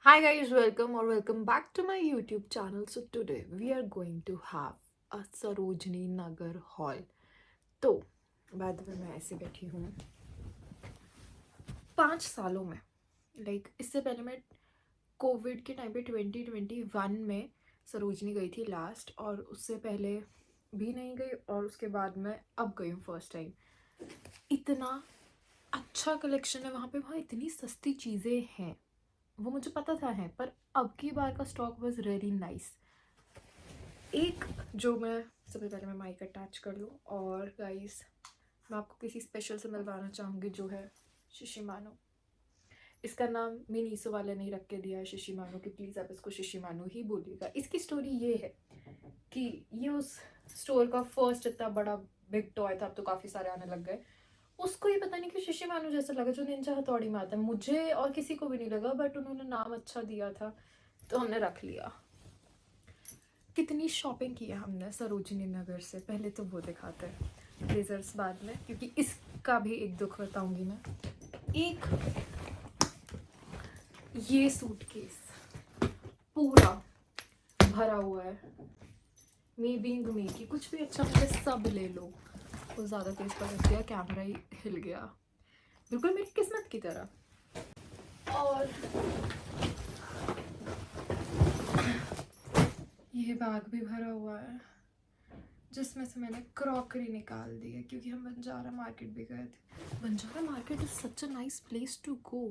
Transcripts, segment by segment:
Hi guys, welcome or welcome back to my YouTube channel. So today we are going to have a Sarojini Nagar haul. तो by the way मैं ऐसे बैठी हूँ 5 सालों में इससे पहले मैं कोविड के टाइम पे 2021 में सरोजनी गई थी लास्ट, और उससे पहले भी नहीं गई, और उसके बाद मैं अब गई हूँ फर्स्ट टाइम। इतना अच्छा कलेक्शन है वहाँ पे, वहाँ इतनी सस्ती चीज़ें हैं, वो मुझे पता था है, पर अब की बार का स्टॉक वाज रियली नाइस। एक जो मैं सबसे पहले मैं माइक अटैच कर लूँ, और गाइस मैं आपको किसी स्पेशल से मिलवाना चाहूँगी जो है शिशिमानो। इसका नाम मिनीसो वाले नहीं रख के दिया है शिशिमानो कि प्लीज़ आप इसको शिशिमानो ही बोलिएगा। इसकी स्टोरी ये है कि ये उस स्टोर का फर्स्ट इतना बड़ा बिग टॉय था, अब तो काफ़ी सारे आने लग गए। उसको ये पता नहीं कि शिशिमानो जैसा लगा जो निंजा हथौड़ी में आता है, मुझे और किसी को भी नहीं लगा, बट उन्होंने नाम अच्छा दिया था तो हमने रख लिया। कितनी शॉपिंग की है हमने सरोजिनी नगर से, पहले तो वो दिखाते हैं, ब्लेजर्स बाद में, क्योंकि इसका भी एक दुख बताऊंगी मैं। एक ये सूटकेस पूरा भरा हुआ है, मी बीइंग मी की कुछ भी अच्छा मुझे सब ले लो। वो ज़्यादा तेज पर रख दिया, कैमरा ही हिल गया, बिल्कुल मेरी किस्मत की तरह। और ये बैग भी भरा हुआ है जिसमें से मैंने क्रॉकरी निकाल दी है, क्योंकि हम बंजारा मार्केट भी गए थे। Banjara market is such a nice place to go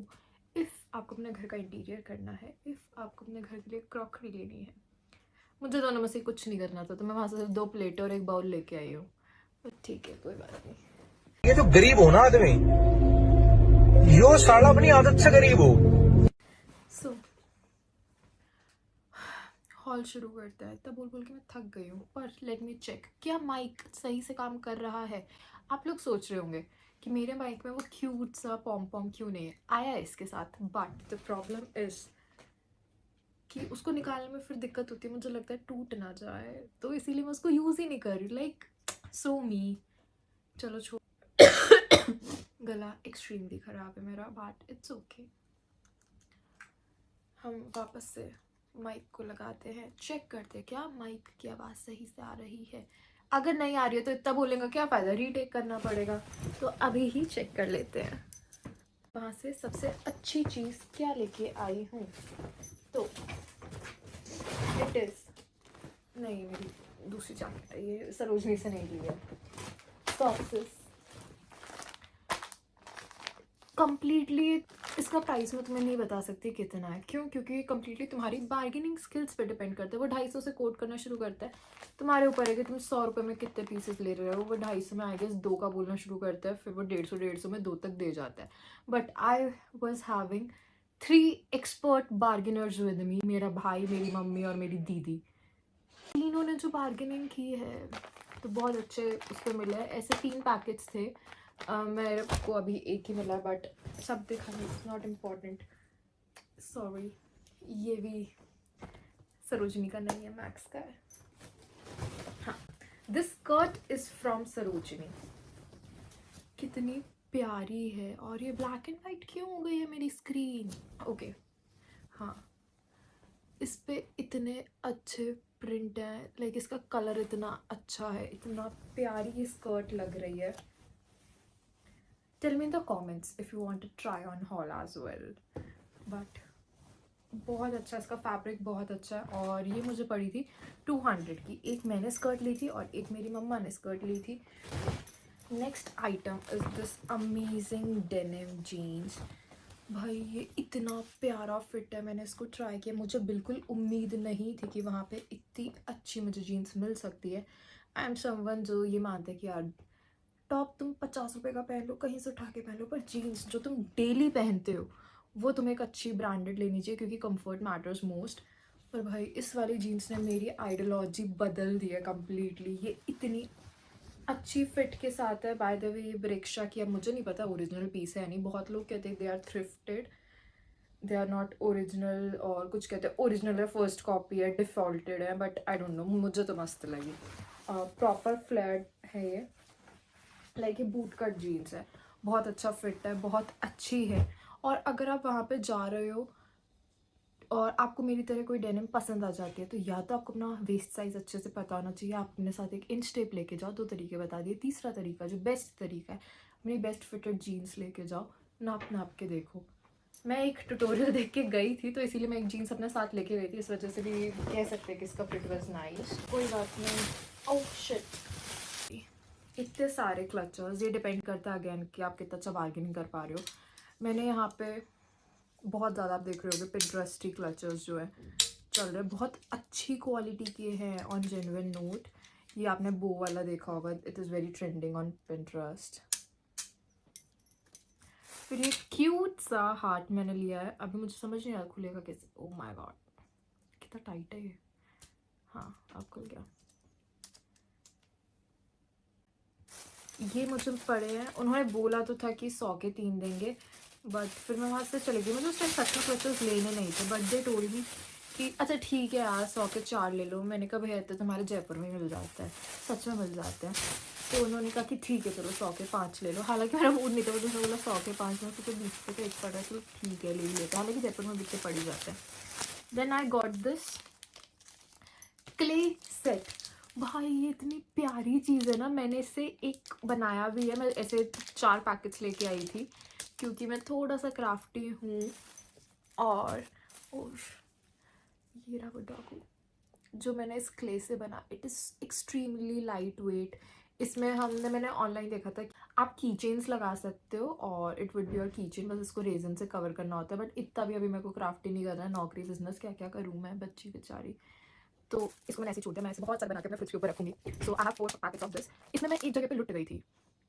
if आपको अपने घर का इंटीरियर करना है, इफ़ आपको अपने घर के लिए क्रॉकरी लेनी है। मुझे दोनों में से कुछ नहीं करना था, तो मैं वहाँ से सिर्फ 2 प्लेटें और एक बाउल लेके आई हूँ। बट ठीक है, कोई बात नहीं। ये जो गरीब हो ना आदमी, यो साला अपनी आदत से गरीब हो। सो हॉल शुरू करता है, तब बोल बोल के मैं थक गई हूँ, पर लेट मी चेक क्या माइक सही से काम कर रहा है। आप लोग सोच रहे होंगे कि मेरे माइक में वो क्यूट सा पॉम पॉम क्यों नहीं है, आया है इसके साथ, बट द प्रॉब्लम इज कि उसको निकालने में फिर दिक्कत होती है, मुझे लगता है टूट ना जाए, तो इसीलिए मैं उसको यूज़ ही नहीं कर रही। लाइक सो मी, चलो छोड़। गला एक्सट्रीमली ख़राब है मेरा, बट इट्स ओके। हम वापस से माइक को लगाते हैं, चेक करते हैं क्या माइक की आवाज़ सही से आ रही है। अगर नहीं आ रही है तो इतना बोलेंगे क्या फ़ायदा, रीटेक करना पड़ेगा, तो अभी ही चेक कर लेते हैं। वहाँ से सबसे अच्छी चीज़ क्या लेके आई हूँ, तो इट इज़, नहीं मेरी दूसरी जैकेट है, ये सरोजनी से नहीं ली है। सॉक्सेस कम्प्लीटली, इसका प्राइस मैं तुम्हें नहीं बता सकती कितना है, क्यों, क्योंकि कम्प्लीटली तुम्हारी बार्गेनिंग स्किल्स पे डिपेंड करता है। वो 250 से कोट करना शुरू करता है, तुम्हारे ऊपर है कि तुम 100 रुपये में कितने पीसेस ले रहे हो। वो 250 में आई गेस 2 का बोलना शुरू करता है, फिर वो 150 में 2 तक दे जाता है। But I was having 3 expert bargainers with me, मेरा भाई, मेरी मम्मी और मेरी दीदी। तीनों ने जो बार्गेनिंग की है तो बहुत अच्छे उसको मिला है। ऐसे 3 पैकेट्स थे, मेरे को अभी एक ही मिला, बट सब दिखाना इट्स नॉट इम्पॉर्टेंट, सॉरी। ये भी सरोजनी का नहीं है, मैक्स का है। हाँ, this skirt is from Sarojini. कितनी प्यारी है, और ये ब्लैक एंड वाइट क्यों हो गई है मेरी स्क्रीन। ओके, हाँ, इस पे इतने अच्छे प्रिंट है, लाइक इसका कलर इतना अच्छा है, इतना प्यारी ये स्कर्ट लग रही है। Tell me in the comments if you want to try on haul as well. But बहुत अच्छा, इसका फैब्रिक बहुत अच्छा है, और ये मुझे पड़ी थी 200 की। एक मैंने स्कर्ट ली थी और एक मेरी मम्मा ने स्कर्ट ली थी। Next item is this amazing denim jeans. भाई ये इतना प्यारा फिट है, मैंने इसको ट्राई किया, मुझे बिल्कुल उम्मीद नहीं थी कि वहाँ पे इतनी अच्छी मुझे जीन्स मिल सकती है। आई एम समवन जो ये मानते हैं कि यार टॉप तुम 50 रुपये का पहन लो, कहीं से उठा के पहन लो, पर जीन्स जो तुम डेली पहनते हो वो तुम्हें एक अच्छी ब्रांडेड लेनी चाहिए, क्योंकि कंफर्ट मैटर्स मोस्ट। पर भाई इस वाली जीन्स ने मेरी आइडियोलॉजी बदल दी है कम्प्लीटली। ये इतनी अच्छी फिट के साथ है। बाय द वे ये ब्रेक्शा की, अब मुझे नहीं पता ओरिजिनल पीस है नहीं, बहुत लोग कहते हैं they are thrifted, they are not original, और कुछ कहते हैं ओरिजिनल है, फर्स्ट कॉपी है, डिफ़ॉल्टेड है, बट आई डोंट नो, मुझे तो मस्त लगी। प्रॉपर फ्लैट है ये, लाइक ये बूट कट जीन्स है, बहुत अच्छा फिट है, बहुत अच्छी है। और अगर आप वहाँ पे जा रहे हो और आपको मेरी तरह कोई डेनिम पसंद आ जाती है तो या तो आपको अपना वेस्ट साइज़ अच्छे से पता होना चाहिए, आप अपने साथ एक इंच टेप लेके जाओ, 2 तरीके बता दिए। तीसरा तरीका जो बेस्ट तरीका है, अपनी बेस्ट फिटेड जीन्स लेके जाओ, नाप नाप के देखो। मैं एक ट्यूटोरियल देख के गई थी तो इसीलिए मैं एक जीन्स अपने साथ लेके गई थी, इस वजह से भी कह सकते हैं कि इसका फिट वाज नाइस। कोई बात नहीं। ओह शिट, इतने सारे क्लचर्स, ये डिपेंड करता है अगेन कि आप कितना अच्छा बार्गेनिंग कर पा रहे हो। मैंने यहाँ पे बहुत ज़्यादा, आप देख रहे होगे, पिंटरेस्टी क्लचर्स जो है चल रहे हैं, बहुत अच्छी क्वालिटी के हैं ऑन जेन्युइन नोट। ये आपने बो वाला देखा होगा, it is very trending on Pinterest. फिर ये क्यूट सा हार्ट मैंने लिया है, अभी मुझे समझ नहीं आ रहा खुलेगा कैसे। ओह माय गॉड, कितना टाइट है ये। हाँ अब खुल गया। ये मुझे पड़े हैं, उन्होंने बोला तो था कि 100 के 3 देंगे, बट फिर मैं वहाँ से चली गई। मुझे उस टाइम सच में क्लचर्स लेने नहीं थे, बट दे टोल्ड मी कि अच्छा ठीक है यार 100 के 4 ले लो। मैंने कहा भैया तो तुम्हारे जयपुर में मिल जाता है, सच में मिल जाते हैं। तो उन्होंने कहा कि ठीक है चलो 100 के 5 ले लो। हालांकि मेरा मूड नहीं था, तो बोला 100 के 5 में तो 20 रुपये का एक पड़ रहा है, चलो ठीक है ले ही लेते हैं। हालांकि जयपुर में बिकते पड़ ही जाते हैं। Then I got this clay set. भाई ये इतनी प्यारी चीज़ है ना, मैंने इससे एक बनाया भी है। मैं ऐसे 4 पैकेट्स लेके आई थी क्योंकि मैं थोड़ा सा क्राफ्टी हूँ। और ये रहा वो डाकू जो मैंने इस क्ले से बना, it is extremely light weight. इसमें मैंने ऑनलाइन देखा था आप की चेन्स लगा सकते हो और इट वुड बी योर की चेन, बस इसको रेजन से कवर करना होता है। बट इतना भी अभी मेरे को क्राफ्टी नहीं करना है, नौकरी बिजनेस क्या क्या करूँ मैं, बच्ची बेचारी। तो इसको मैंने ऐसे छोड़ दिया, मैं ऐसे बहुत सारे बना के अपने फ्रिज के ऊपर रखूंगी। So I have 4 packets of this. इसमें मैं एक जगह पे लुट गई थी।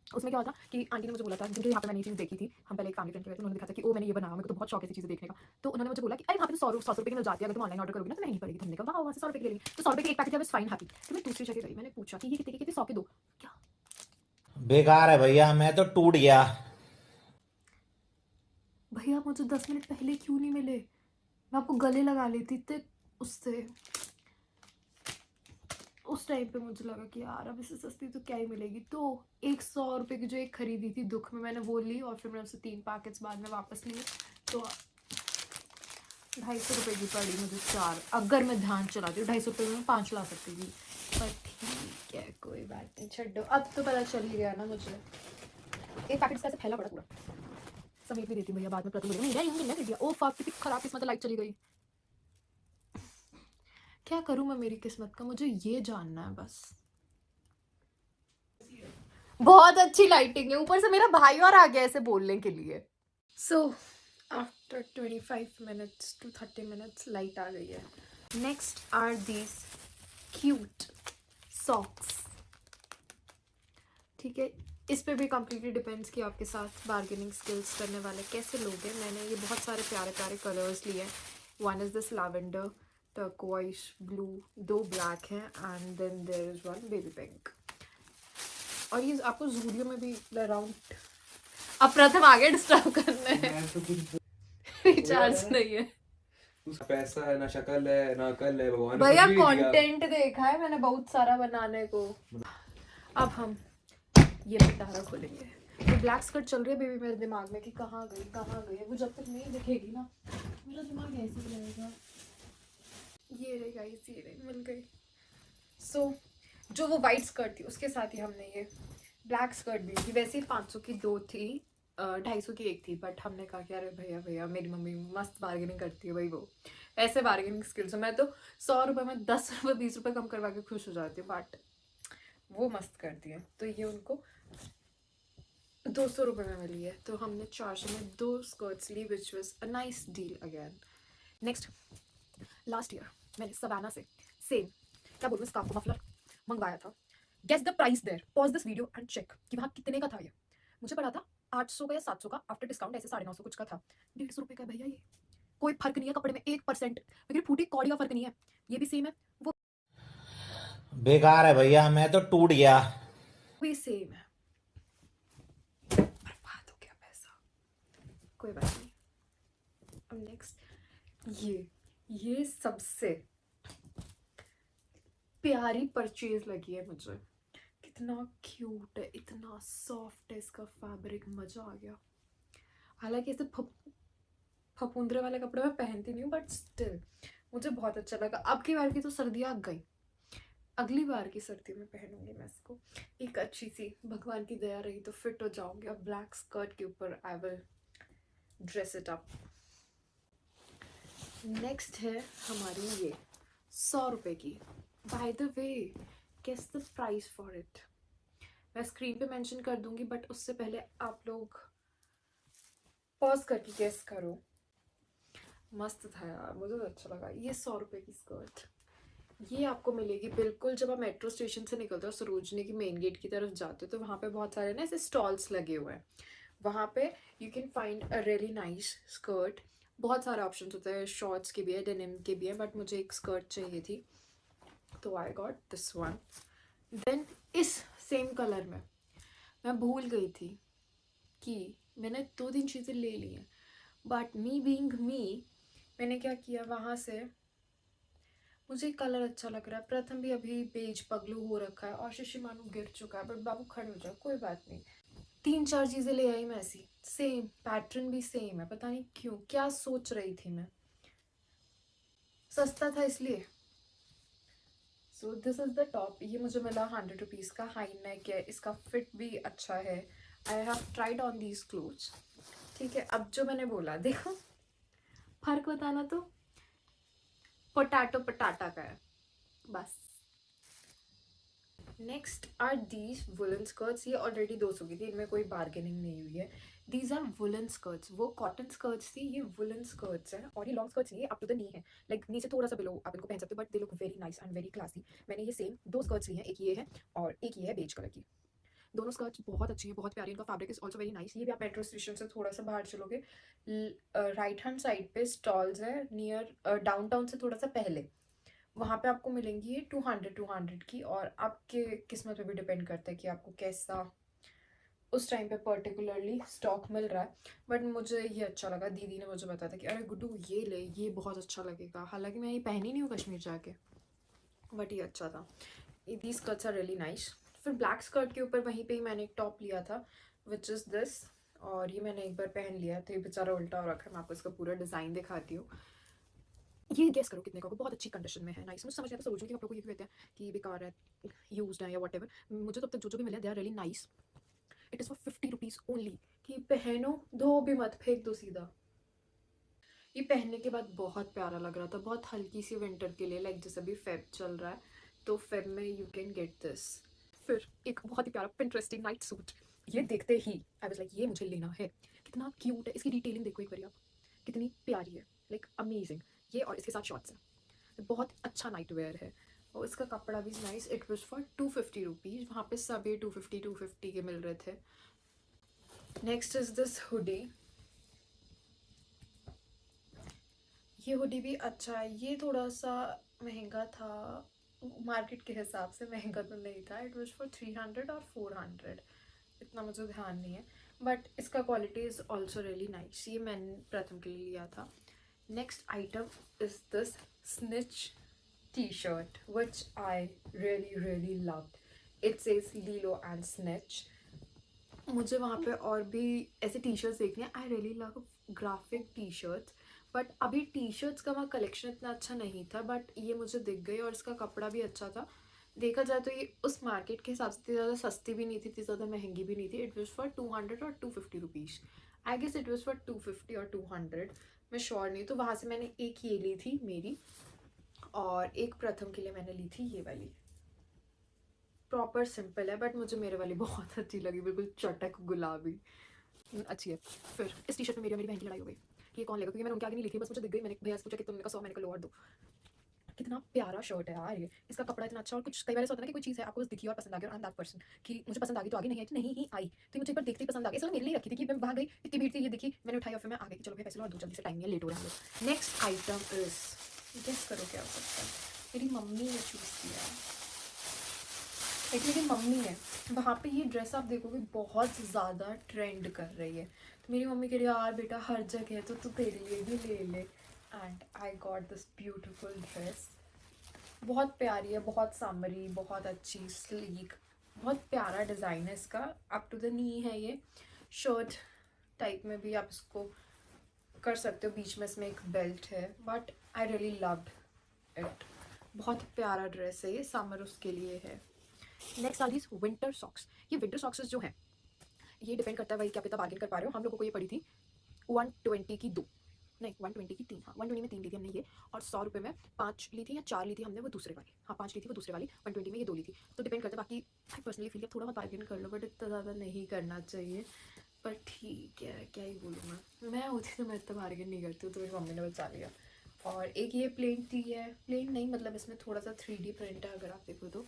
उसमें क्या होता कि आंटी ने मुझे बोला था, जिनके यहाँ पे मैंने ये चीज़ देखी थी, हम पहले एक फैमिली फ्रेंड के गए थे, उन्होंने दिखा था कि ओ मैंने ये बनाया, मेरे को तो बहुत शौक है ऐसी चीज़ें देखने का। तो उन्होंने मुझे बोला कि अरे वहाँ पे तो 100 रुपये की मिल जाती है, अगर तुम ऑनलाइन ऑर्डर करोगे ना तो महंगी पड़ेगी। हमने कहा वाह वहाँ से 100 रुपये की ले ली, तो 100 रुपये की एक पैकेट है, बस फाइन हैप्पी। तो मैं दूसरी जगह गई, मैंने पूछा कि ये कितने के, 100 के 2। क्या बेकार है भैया, मैं तो टूट गया। भैया मुझे 10 मिनट पहले क्यों नहीं मिले, मैं आपको गले लगा लेती। इतने उससे उस टाइम पे मुझे लगा कि यार अब इससे सस्ती तो क्या ही मिलेगी। तो 100 रुपये की जो एक खरीदी थी दुख में, मैंने वो ली और फिर मैंने उससे 3 पैकेट्स बाद में वापस लिए। तो 250 रुपये की पड़ी मुझे 4। अगर मैं ध्यान चलाती हूँ 250 रुपये में 5 ला सकती थी, पर ठीक है कोई बात नहीं, छोड़ो। अब तो पता चल ही गया ना मुझे। एक पैकेट से ऐसे फैला पड़ा पूरा। समेट भी देती हूँ भैया बाद में, प्रति दिया। ओ फक, कितनी खराब किस्मत, लाइट चली गई। क्या करूँ मैं मेरी किस्मत का, मुझे ये जानना है बस। बहुत अच्छी लाइटिंग है, ऊपर से मेरा भाई और आ गया ऐसे बोलने के लिए। So after 25 minutes to 30 minutes light आ गई है। Next are these cute socks. ठीक है, इस पे भी कम्प्लीटली डिपेंड्स कि आपके साथ बार्गेनिंग स्किल्स करने वाले कैसे लोग हैं। मैंने ये बहुत सारे प्यारे प्यारे कलर्स लिए हैं। One is this lavender, turquoise blue, 2 black हैं and then there is one baby pink. और ये आपको जूडियो में भी अराउंड, अब प्रथम आगे डिस्टर्ब करना है, रिचार्ज नहीं है उसका पैसा है ना, शक्ल है ना अकल है, भगवान ने भैया। कुछ भी नहीं दिया। कंटेंट देखा है मैंने बहुत सारा बनाने को। अब हम ये पिटारा खोलेंगे। तो ब्लैक स्कर्ट चल रही है बेबी मेरे दिमाग में कि कहाँ गई। वो जब तक नहीं दिखेगी ना मेरा दिमाग ऐसे ही रहेगा। ये रही गाइस, ये रही, मिल गई। सो जो वो वाइट स्कर्ट थी उसके साथ ही हमने ये ब्लैक स्कर्ट भी थी। वैसे ही 500 की 2 थी, 250 की 1 थी, बट हमने कहा कि अरे भैया मेरी मम्मी मस्त बार्गेनिंग करती है भाई, वो ऐसे बार्गेनिंग स्किल्स है। मैं तो 100 रुपये में 10 रुपये 20 रुपये कम करवा के खुश हो जाती हूँ, बट वो मस्त करती है। तो ये उनको 200 रुपये में मिली है, तो हमने 400 में 2 स्कर्ट्स ली, which was a nice deal again. Next, last year मैंने सवाना से सेम क्या बोलूँ स्कार्फ मफलर मंगवाया था। Guess the price there, pause this video and check कि वहाँ कितने का था। ये मुझे पड़ा था 800 का या 700 का, आफ्टर डिस्काउंट ऐसे 950 कुछ का था। 150 रुपये का भैया, ये कोई फर्क नहीं है कपड़े में 1%, लेकिन फूटी कौड़ी का फर्क नहीं है। ये भी सेम है, वो बेकार है भैया, मैं तो टूट गया। भी सेम है। बर्बाद हो गया पैसा, कोई बात नहीं। अब नेक्स्ट ये सबसे प्यारी परचेज लगी है मुझे। कितना क्यूट है, इतना सॉफ्ट है इसका फैब्रिक, मजा आ गया। हालांकि इसे फफूंदरे वाले कपड़े मैं पहनती नहीं हूँ, बट स्टिल मुझे बहुत अच्छा लगा। अब की बार की तो सर्दियाँ आ गई, अगली बार की सर्दियों में पहनूंगी मैं इसको। एक अच्छी सी भगवान की दया रही तो फिट हो जाऊंगी, और ब्लैक स्कर्ट के ऊपर I will dress it up. Next है हमारी ये 100 रुपये की। By the way, guess the price for it. मैं स्क्रीन पे मेंशन कर दूंगी, बट उससे पहले आप लोग पॉज करके गेस करो। मस्त था यार, मुझे तो अच्छा लगा। ये 100 रुपये की स्कर्ट, ये आपको मिलेगी बिल्कुल जब आप मेट्रो स्टेशन से निकलते हो, सरोजनी की मेन गेट की तरफ जाते हो, तो वहाँ पे बहुत सारे ना ऐसे स्टॉल्स लगे हुए हैं। वहाँ पे you can find a really nice skirt. बहुत सारे ऑप्शंस होते हैं, शॉर्ट्स के भी है, डेनिम के भी है, बट मुझे एक स्कर्ट चाहिए थी तो I got this one. Then इस सेम कलर में मैं भूल गई थी कि मैंने 2-3 चीज़ें ले ली हैं, बट मी बीइंग मी, मैंने क्या किया, वहाँ से मुझे कलर अच्छा लग रहा है। प्रथम भी अभी बेज पगलू हो रखा है और शिशिमानु गिर चुका है, बट बाबू खड़े हो जाओ, कोई बात नहीं। 3-4 चीज़ें ले आई मैं ऐसी, सेम पैटर्न भी सेम है, पता नहीं क्यों, क्या सोच रही थी मैं। सस्ता था इसलिए। So this is the top. ये मुझे मिला 100 रुपीज़ का, हाई नेक है, इसका फिट भी अच्छा है। I have tried on these clothes. ठीक है, अब जो मैंने बोला देखो, फर्क बताना तो पोटैटो पटाटा का है बस। Next are these woollen skirts. ये ऑलरेडी 200 की थी, इनमें कोई बार्गेनिंग नहीं हुई है। दीज आर वुलन स्कर्ट्स, वो कॉटन स्कर्ट्स थी, ये वुलन स्कर्ट्स हैं। और ये लॉन्ग स्कर्ट्स नहीं है, अप टू द नी है, लाइक नी से थोड़ा सा बिलो आप इनको पहन सकते हो, but they look very nice and very classy. मैंने ये सेम 2 स्कर्ट्स ली हैं, एक ये है और एक ये है बेज कलर की। दोनों स्कर्ट्स बहुत अच्छी हैं, बहुत प्यारी, इनका fabric is also very nice. ये भी आप मेट्रो स्टेशन से थोड़ा सा बाहर चलोगे, राइट हैंड साइड पे स्टॉल्स है नियर डाउनटाउन से थोड़ा सा पहले, वहाँ पे आपको मिलेंगी ये 200 की। और आपके किस्मत पे भी डिपेंड करता है कि आपको कैसा उस टाइम पे पर्टिकुलरली स्टॉक मिल रहा है। बट मुझे ये अच्छा लगा, दीदी ने मुझे बताया था कि अरे गुड्डू ये ले, ये बहुत अच्छा लगेगा। हालांकि मैं ये पहनी नहीं हूँ कश्मीर जाके, बट ये अच्छा था। These skirts are really nice. फिर ब्लैक स्कर्ट के ऊपर वहीं पे ही मैंने एक टॉप लिया था, विच इज़ दिस। और ये मैंने एक बार पहन लिया था, ये बेचारा उल्टा हो रखा है, मैं आपको इसका पूरा डिज़ाइन दिखाती हूँ। ये गेस करो कितने का, बहुत अच्छी कंडीशन में है, नाइस। मुझे समझ नहीं आता सरोजनी के कपड़ों को ये क्यों कहते हैं कि बेकार है, यूज्ड है या वट एवर। मुझे तो अब तक जो भी मिले they are really nice. It is for 50 rupees only, कि पहनो, धो भी मत, फेंक दो सीधा। ये पहनने के बाद बहुत प्यारा लग रहा था, बहुत हल्की सी विंटर के लिए, लाइक जैसे अभी फेब चल रहा है तो फेब में यू कैन गेट दिस। फिर एक बहुत ही प्यारा पिंटरेस्टिंग नाइट सूट, ये देखते ही आई वाज लाइक ये मुझे लेना है। कितना क्यूट है, इसकी डिटेलिंग देखो एक बार आप, कितनी प्यारी है, लाइक अमेजिंग। ये और इसके साथ शॉर्ट्स हैं, बहुत अच्छा नाइट वेयर है। और इसका कपड़ा भी nice. It was for 250 rupees, वहाँ पे सब ये 250 के मिल रहे थे। Next is this hoodie. ये हुडी भी अच्छा है, ये थोड़ा सा महंगा था, मार्केट के हिसाब से महंगा तो नहीं था। इट वॉज फॉर 300 और 400, इतना मुझे ध्यान नहीं है, बट इसका quality is also really nice. ये मैंने प्रथम के लिए लिया था। Next item is this snitch t-shirt which I really loved. It says Lilo and Snitch. मुझे वहाँ पे और भी ऐसे टी शर्ट्स देखने हैं। I really love graphic T shirts, but अभी टी शर्ट्स का वहाँ कलेक्शन इतना अच्छा नहीं था, बट ये मुझे दिख गई और इसका कपड़ा भी अच्छा था। देखा जाए तो ये उस मार्केट के हिसाब से इतनी ज़्यादा सस्ती भी नहीं थी, इतनी ज़्यादा महंगी भी नहीं थी। इट वॉज फॉर 200 और 250 rupees. I guess it was for 250 और 200, मैं श्योर नहीं। तो वहाँ से मैंने एक ये ली थी मेरी, और एक प्रथम के लिए मैंने ली थी ये वाली। प्रॉपर सिंपल है, बट मुझे मेरे वाली बहुत अच्छी लगी, बिल्कुल चटक गुलाबी, अच्छी है। फिर इस टी शर्ट में मेरी और मेरी बहन की लड़ाई हो गई कि ये कौन लेगा, क्योंकि मैंने उनके आगे नहीं ली थी, बस मुझे दिख गई। मैंने भैया से पूछा कि तुमने कहा 100, मैंने कहा लो और दो। कितना प्यारा शर्ट है यार ये, इसका कपड़ा इतना अच्छा। और कुछ कई बार ऐसा होता है ना कि कोई चीज़ है आपको बस दिखी और पसंद आ गई, और आई एम दैट पर्सन कि मुझे पसंद आ गई तो आगे नहीं आई तो नहीं ही आई, तो मुझे एक बार देखते ही पसंद आ गई। इसलिए मेरे लिए रखी थी कि मैं वहाँ गई, इतनी भीड़ थी, ये देखी, मैंने उठाई और फिर मैं आ गई, चलो भाई पैसे लो और दो जल्दी से, टाइम है, लेट हो रहा है हम लोग। नेक्स्ट आइटम इज, गेस करो क्या हो सकता है। मेरी मम्मी ने चूज़ किया है, एक मेरी मम्मी है, वहाँ पे ये ड्रेस आप देखोगे बहुत ज़्यादा ट्रेंड कर रही है, तो मेरी मम्मी कह रही है यार बेटा हर जगह है तो तेरे लिए भी ले ले। And I got this beautiful dress, बहुत प्यारी है, बहुत सामरी, बहुत अच्छी, स्लीक, बहुत प्यारा डिज़ाइन है इसका। अप टू द नी है ये, शर्ट टाइप में भी आप इसको कर सकते हो, बीच में इसमें एक बेल्ट है, but I really loved it. बहुत प्यारा ड्रेस है ये, समर उसके लिए है। Next are these winter socks. ये विंटर सॉक्स जो है ये डिपेंड करता है भाई क्या पता बार्गेन कर पा रहे हो। हम लोगों को ये पड़ी थी 120 की 2, नहीं 120 की 3, हाँ 120 में 3 ली थी हमने ये, और 100 रुपये में 5 ली थी या 4 ली थी हमने वो दूसरे वाली, हाँ 5 ली थी वो दूसरे वाली, 120 में ये 2 ली थी। तो डिपेंड करता है, बाकी आई पर्सनली फील थोड़ा बहुत बार्गेन कर लो, बट इतना ज़्यादा नहीं करना चाहिए। पर ठीक है, क्या ही बोलूँ मैं होती तो मैं इतना बार्गेन नहीं करती हूँ, तो मेरी मम्मी ने बचा लिया। और एक ये प्लेन टी है, प्लेन नहीं मतलब इसमें थोड़ा सा 3D प्रिंट है, अगर आप देखो तो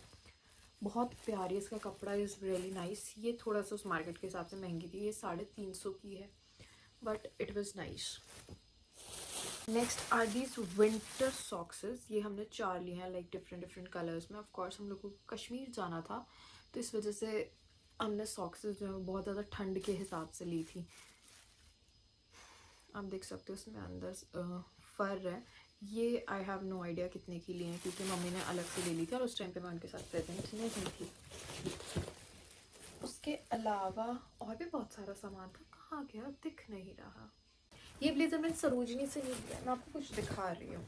बहुत प्यारी, इसका कपड़ा इज़ रियली नाइस। ये थोड़ा सा उस मार्केट के हिसाब से महंगी थी, ये 350 की है, but it was nice. Next are these winter socks. ये हमने 4 लिए हैं, लाइक डिफरेंट कलर्स में। ऑफ कोर्स हम लोग को कश्मीर जाना था, तो इस वजह से हमने सॉक्सेस जो है बहुत ज़्यादा ठंड के हिसाब से ली थी। आप देख सकते हो इसमें अंदर फर है। ये आई हैव नो आइडिया कितने की लिए हैं, क्योंकि मम्मी ने अलग से ले ली थी और उस टाइम पे मैं उनके साथ प्रेजेंट नहीं थी। उसके अलावा और भी बहुत सारा सामान था, कहाँ गया दिख नहीं रहा। ये ब्लेजर मैंने सरोजनी से नहीं लिया, मैं आपको कुछ दिखा रही हूँ।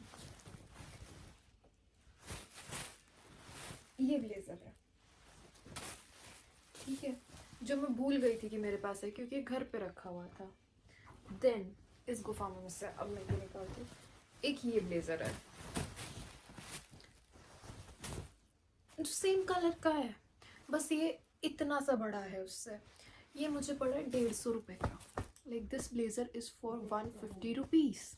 ये ब्लेजर है, ठीक है, जो मैं भूल गई थी कि मेरे पास है, क्योंकि घर पे रखा हुआ था। देन इस गुफा में मुझसे अब मैं ये निकालती हूँ। एक ये ब्लेजर है जो सेम कलर का है, बस ये इतना सा बड़ा है उससे। ये मुझे पड़ा 150 रुपये का। Like this blazer is for 150 rupees.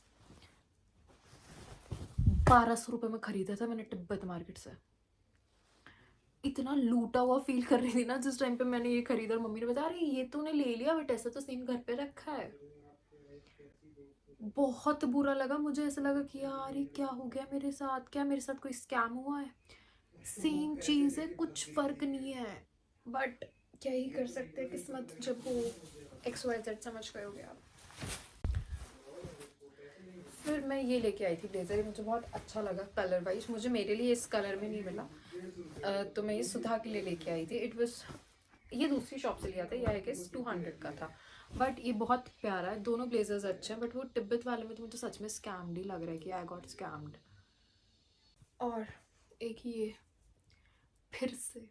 1200 रुपये में खरीदा था मैंने तिब्बत मार्केट से। इतना लूटा हुआ फील कर रही थी ना जिस टाइम पे मैंने ये खरीदा, और मम्मी ने बता रही ये तूने ले लिया, बट ऐसा तो सेम घर पे रखा है। बहुत बुरा लगा मुझे, ऐसा लगा कि यार ये क्या हो गया मेरे साथ, क्या मेरे साथ कोई स्कैम हुआ है। सेम चीज़ है, कुछ फ़र्क नहीं है, बट क्या ही कर सकते हैं, किस्मत जब वो XYZ समझ गए होगे आप। फिर मैं ये लेके आई थी ब्लेज़र, ये मुझे बहुत अच्छा लगा कलर वाइज। मुझे मेरे लिए इस कलर में नहीं मिला, तो मैं ये सुधा के लिए लेके आई थी। इट वाज, ये दूसरी शॉप से लिया था, ये आई गेस 200 का था, बट ये बहुत प्यारा है। दोनों ब्लेजर्स अच्छे हैं, बट वो तिब्बत वाले में तो मुझे सच में स्कैम्ड ही लग रहा है कि आई गॉट स्कैम्ड। और एक ये फिर से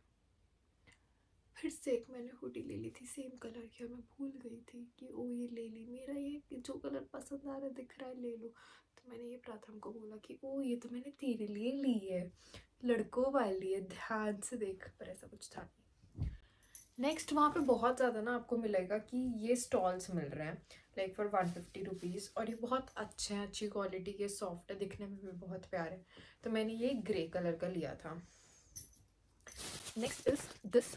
एक मैंने हुडी ले ली थी सेम कलर की, और मैं भूल गई थी कि ओ ये ले ली, मेरा ये जो कलर पसंद आ रहा है दिख रहा है ले लो। तो मैंने ये प्रथम को बोला कि ओ ये तो मैंने तेरे लिए ली है, लड़कों वाली है, ध्यान से देख, पर ऐसा कुछ था नहीं। नेक्स्ट वहाँ पे बहुत ज़्यादा ना आपको मिलेगा कि ये स्टॉल्स मिल रहे हैं लाइक फॉर 150 रुपीज़, और ये बहुत अच्छे हैं, अच्छी क्वालिटी के, सॉफ्ट है, दिखने में भी बहुत प्यारे। तो मैंने ये ग्रे कलर का लिया था। नेक्स्ट इज दिस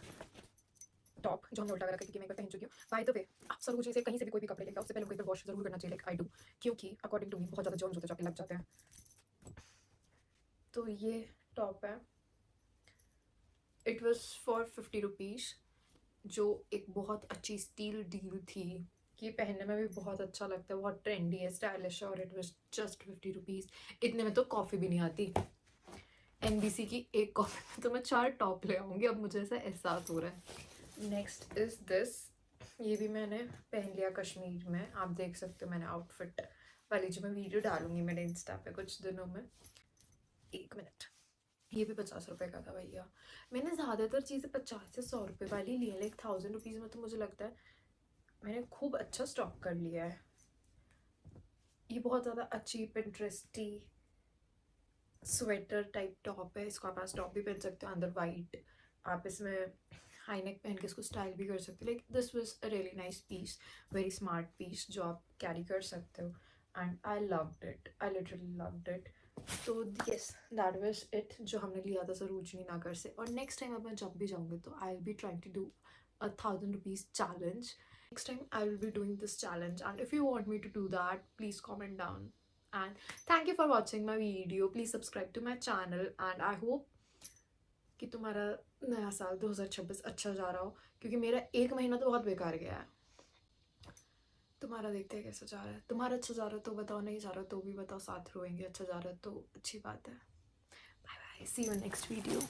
टॉप, जो हमने उल्टा करके मैं एक बार पहन चुकी हूँ। बाय द वे, आप सब मुझे से कहीं से भी कोई भी कपड़े लेकर उससे पहले उनको एक बार वॉश जरूर करना चाहिए, लाइक आई डू, क्योंकि अकॉर्डिंग टू मी बहुत ज़्यादा जर्म्स होते जाके लग जाते हैं। तो ये टॉप है, इट वॉज फॉर 50 रुपीज़, जो एक बहुत अच्छी स्टील डील थी। ये पहनने में भी बहुत अच्छा लगता है, बहुत ट्रेंडी है, स्टाइलिश है, और इट वॉज जस्ट 50 रुपीज़। इतने में तो कॉफ़ी भी नहीं आती। NBC की एक कॉफ़ी में तो मैं 4 टॉप ले आऊँगी, अब मुझे ऐसा एहसास हो रहा है। नेक्स्ट इज दिस, ये भी मैंने पहन लिया कश्मीर में, आप देख सकते हो। मैंने आउटफिट वाली जो मैं वीडियो डालूंगी मेरे इंस्टा पे कुछ दिनों में, 1 मिनट। ये भी 50 रुपये का था भैया। मैंने ज़्यादातर चीज़ें 50 से 100 रुपये वाली ली है, लाइक 1000 रुपीज़ में तो मुझे लगता है मैंने खूब अच्छा स्टॉक कर लिया है। ये बहुत ज़्यादा अच्छी पिंटरेस्टी स्वेटर टाइप टॉप है, इसको आप आज टॉप भी पहन सकते हो, अंदर वाइट, आप इसमें हाई नेक पहन के इसको स्टाइल भी कर सकते हो। Like this was a really nice piece, very smart piece, जो आप कैरी कर सकते हो, and I loved it, I literally loved it. तो यस, दैट वाज इट जो हमने लिया था सरोजनी नगर से। और नेक्स्ट टाइम अब मैं जब भी जाऊँगी तो I will be trying to do a 1000 rupees challenge. Next time I will be doing this challenge, and if you want me to do that, please comment down. And thank you for watching my video. Please subscribe to my channel, and I hope कि तुम्हारा नया साल 2026 अच्छा जा रहा हो, क्योंकि मेरा 1 महीना तो बहुत बेकार गया है। तुम्हारा देखते हैं कैसा जा रहा है। तुम्हारा अच्छा जा रहा है तो बताओ, नहीं जा रहा तो भी बताओ, साथ रोएंगे। अच्छा जा रहा है तो अच्छी बात है। Bye bye, see you in next video.